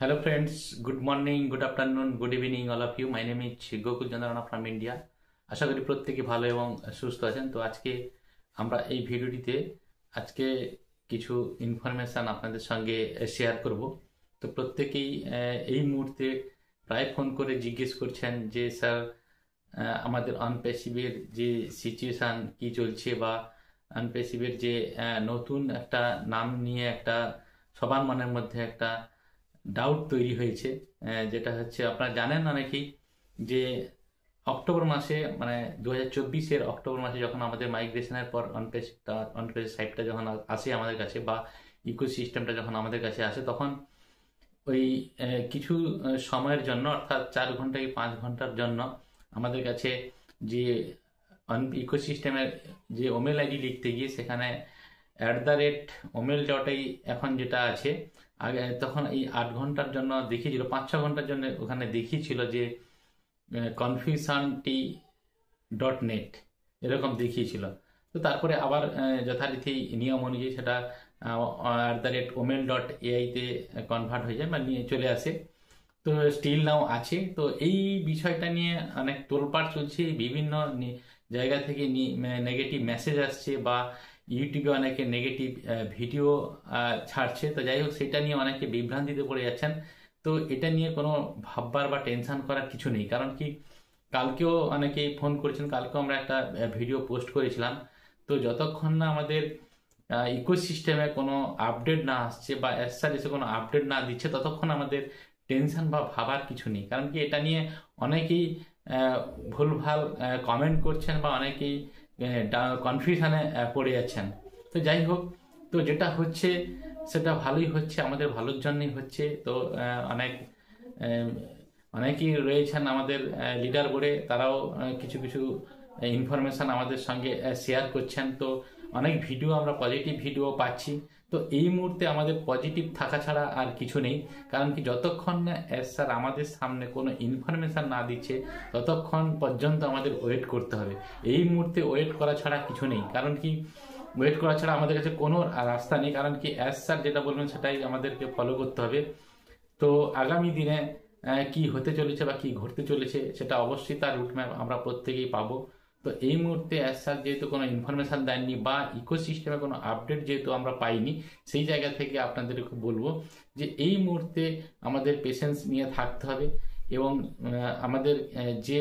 Hello friends, good morning, good afternoon, good evening all of you. My name is Gokul Jandarana from India. আশা করি প্রত্যেকে ভালো এবং সুস্থ আছেন। তো আজকে আমরা এই ভিডিওটিতে আজকে কিছু ইনফরমেশন আপনাদের সঙ্গে শেয়ার করব। তো প্রত্যেকেই এই মুহূর্তে প্রায় ফোন করে জিজ্ঞেস করছেন যে স্যার আমাদের অনপ্যাসিভের যে সিচুয়েশান কি চলছে বা অনপ্যাসিভের যে নতুন একটা নাম নিয়ে একটা সবার মনের মধ্যে একটা ডাউট তৈরি হয়েছে, যেটা হচ্ছে আপনারা জানেন অনেকেই যে অক্টোবর মাসে মানে 2024-এর অক্টোবর মাসে যখন আমাদের মাইগ্রেশনের পর অনপেজ সাইটটা যখন আসে আমাদের কাছে বা ইকোসিস্টেমটা যখন আমাদের কাছে আসে, তখন ওই কিছু সময়ের জন্য অর্থাৎ 4 ঘন্টা কি 5 ঘন্টার জন্য আমাদের কাছে যে ইকোসিস্টেমের যে ওমেল আইডি লিখতে গিয়ে সেখানে @ওমেল ডটাই এখন যেটা আছে, আগে তখন এই 8 ঘন্টার জন্য দেখিয়েছিল, 5-6 ঘন্টার জন্য ওখানে দেখিয়েছিল যে কনফিউশনটি .net এরকম দেখিয়েছিল। তো তারপরে আবার যথারীতি নিয়ম অনুযায়ী সেটা @ওমেল.ai-তে কনভার্ট হয়ে যায় বা নিয়ে চলে আসে। তো স্টিল নাও আছে। তো এই বিষয়টা নিয়ে অনেক তোলপাড় চলছে, বিভিন্ন জায়গা থেকে নেগেটিভ মেসেজ আসছে বা ইউটিউবে অনেকে নেগেটিভ ভিডিও ছাড়ছে। তো যাই হোক, সেটা নিয়ে অনেকে বিভ্রান্তিতে পড়ে যাচ্ছেন। তো এটা নিয়ে কোনো ভাববার বা টেনশন করার কিছু নেই, কারণ কি কালকেও অনেকেই ফোন করেছেন, কালকেও আমরা একটা ভিডিও পোস্ট করেছিলাম। তো যতক্ষণ না আমাদের ইকোসিস্টেমে কোনো আপডেট না আসছে বা এসআর এসে কোনো আপডেট না দিচ্ছে, ততক্ষণ আমাদের টেনশন বা ভাবার কিছু নেই। কারণ কি এটা নিয়ে অনেকেই ভুলভাল কমেন্ট করছেন বা অনেকেই কনফিউশনে পড়ে যাচ্ছেন। তো যাই হোক, তো যেটা হচ্ছে সেটা ভালোই হচ্ছে, আমাদের ভালোর জন্যই হচ্ছে। তো অনেকেই রয়েছেন আমাদের লিডার বোর্ডে, তারাও কিছু কিছু ইনফরমেশান আমাদের সঙ্গে শেয়ার করছেন। তো অনেক ভিডিও আমরা পজিটিভ ভিডিও পাচ্ছি। তো এই মুহূর্তে আমাদের পজিটিভ থাকা ছাড়া আর কিছু নেই, কারণ কি যতক্ষণ না স্যার আমাদের সামনে কোনো ইনফরমেশান না দিচ্ছে ততক্ষণ পর্যন্ত আমাদের ওয়েট করতে হবে। এই মুহূর্তে ওয়েট করা ছাড়া কিছু নেই, কারণ কি ওয়েট করা ছাড়া আমাদের কাছে কোনো রাস্তা নেই। কারণ কি স্যার যেটা বলবেন সেটাই আমাদেরকে ফলো করতে হবে। তো আগামী দিনে কি হতে চলেছে বা কি ঘটতে চলেছে সেটা অবশ্যই তার রুটম্যাপ আমরা প্রত্যেকেই পাবো। তো এই মুহূর্তে স্যার যেহেতু কোনো ইনফরমেশান দেননি বা ইকোসিস্টেমে কোনো আপডেট যেহেতু আমরা পাইনি, সেই জায়গা থেকে আপনাদেরকে বলবো যে এই মুহূর্তে আমাদের পেশেন্স নিয়ে থাকতে হবে এবং আমাদের যে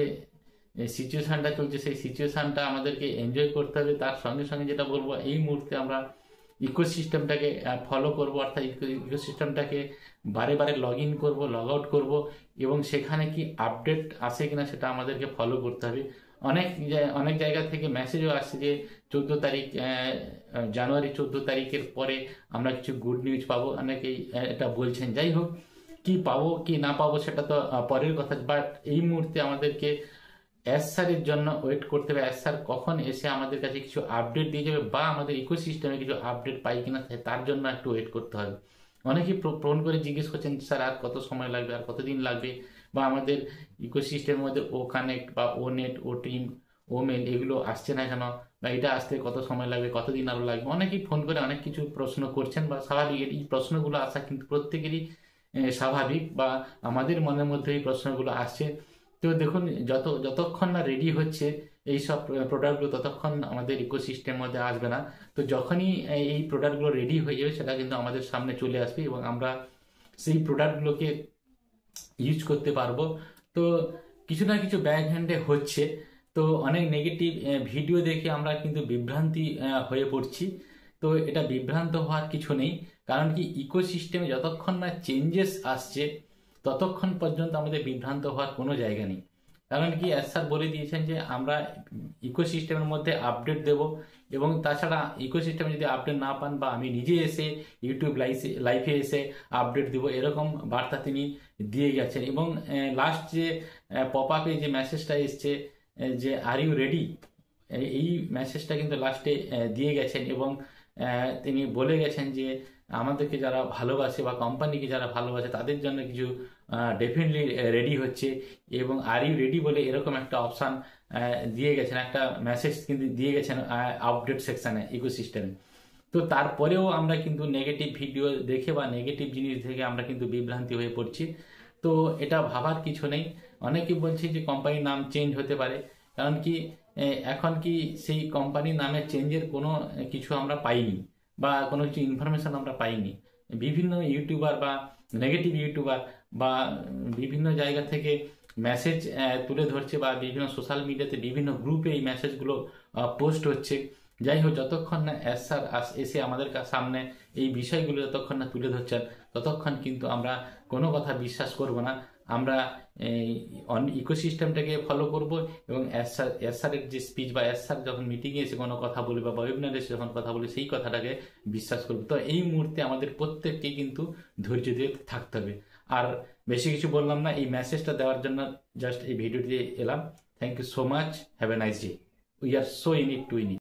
সিচুয়েশানটা চলছে সেই সিচুয়েশানটা আমাদেরকে এনজয় করতে হবে। তার সঙ্গে সঙ্গে যেটা বলবো, এই মুহূর্তে আমরা ইকোসিস্টেমটাকে ফলো করব, অর্থাৎ ইকোসিস্টেমটাকে বারে বারে লগ ইন করবো, লগ আউট করবো এবং সেখানে কি আপডেট আসে কিনা সেটা আমাদেরকে ফলো করতে হবে। অনেক জায়গা থেকে মেসেজও আসছে যে 14 তারিখ জানুয়ারি 14 তারিখের পরে আমরা কিছু গুড নিউজ পাবো, অনেকেই এটা বলছেন। যাই হোক, কি পাবো কি না পাবো সেটা তো পরের কথা, বাট এই মুহূর্তে আমাদেরকে স্যারের জন্য ওয়েট করতে হবে। স্যার কখন এসে আমাদের কাছে কিছু আপডেট দিয়ে যাবে বা আমাদের ইকোসিস্টেমে কিছু আপডেট পাই কিনা তার জন্য একটু ওয়েট করতে হবে। অনেকেই ফোন করে জিজ্ঞেস করছেন স্যার আর কত সময় লাগবে, আর কতদিন লাগবে, বা আমাদের ইকোসিস্টেমের মধ্যে ও কানেক্ট বা ও নেট, ও টিম, ও মেল এগুলো আসছে না কেন, বা এটা আসতে কত সময় লাগবে, কতদিন আরও লাগবে। অনেকেই ফোন করে অনেক কিছু প্রশ্ন করছেন বা স্বাভাবিক, এই প্রশ্নগুলো আসা কিন্তু প্রত্যেকেরই স্বাভাবিক বা আমাদের মনের মধ্যে এই প্রশ্নগুলো আসছে। তো দেখুন, যতক্ষণ না রেডি হচ্ছে এই সব প্রোডাক্টগুলো ততক্ষণ আমাদের ইকোসিস্টেমের মধ্যে আসবে না। তো যখনই এই প্রোডাক্টগুলো রেডি হয়ে যাবে সেটা কিন্তু আমাদের সামনে চলে আসবে এবং আমরা সেই প্রোডাক্টগুলোকে ইউজ করতে পারবো। তো কিছু না কিছু ব্যাক হ্যান্ডে হচ্ছে। তো অনেক নেগেটিভ ভিডিও দেখে আমরা কিন্তু বিভ্রান্তি হয়ে পড়ছি। তো এটা বিভ্রান্ত হওয়ার কিছু নেই, কারণ কি ইকোসিস্টেমে যতক্ষণ না চেঞ্জেস আসছে ততক্ষণ পর্যন্ত আমাদের বিভ্রান্ত হওয়ার কোনো জায়গা নেই। কারণ কি স্যার বলে দিয়েছেন যে আমরা ইকোসিস্টেমের মধ্যে আপডেট দেব, এবং তাছাড়া ইকোসিস্টেমে যদি আপডেট না পান বা আমি নিজে এসে ইউটিউব লাইভে এসে আপডেট দেবো, এরকম বার্তা তিনি দিয়ে গেছেন। এবং লাস্ট যে পপ আপে যে মেসেজটা এসছে যে আর ইউ রেডি, এই মেসেজটা কিন্তু লাস্টে দিয়ে গেছেন এবং তিনি বলে গেছেন যে আমাদেরকে যারা ভালোবাসে বা কোম্পানিকে যারা ভালোবাসে তাদের জন্য কিছু ডেফিনেটলি রেডি হচ্ছে। এবং আর ইউ রেডি বলে এরকম একটা অপশান দিয়ে গেছেন, একটা মেসেজ কিন্তু দিয়ে গেছেন আপডেট সেকশানে ইকোসিস্টেমে। তো তারপরেও আমরা কিন্তু নেগেটিভ ভিডিও দেখে বা নেগেটিভ জিনিস দেখে আমরা কিন্তু বিভ্রান্তি হয়ে পড়ছি। তো এটা ভাবার কিছু নেই। অনেকে বলছে যে কোম্পানির নাম চেঞ্জ হতে পারে, কারণ কি এখন কি সেই কোম্পানির নামের চেঞ্জের কোনো কিছু আমরা পাইনি বা কোনো কিছু ইনফরমেশন আমরা পাইনি। বিভিন্ন ইউটিউবার বা নেগেটিভ ইউটিউবার বা বিভিন্ন জায়গা থেকে মেসেজ তুলে ধরছে বা বিভিন্ন সোশ্যাল মিডিয়াতে বিভিন্ন গ্রুপে এই মেসেজগুলো পোস্ট হচ্ছে। যাই হোক, যতক্ষণ না স্যার এসে আমাদের সামনে এই বিষয়গুলো যতক্ষণ না তুলে ধরছেন, ততক্ষণ কিন্তু আমরা কোনো কথা বিশ্বাস করব না। আমরা এই ইকোসিস্টেমটাকে ফলো করব এবং স্যারের যে স্পিচ বা স্যার যখন মিটিংয়ে এসে কোনো কথা বলে বা ওয়েবিনারে এসে যখন কথা বলে সেই কথাটাকে বিশ্বাস করব। তো এই মুহূর্তে আমাদের প্রত্যেককে কিন্তু ধৈর্য দিয়ে থাকতে হবে। আর বেশি কিছু বললাম না, এই মেসেজটা দেওয়ার জন্য জাস্ট এই ভিডিওটি এলাম। Thank you so much, have a nice day. We are so in it to in it.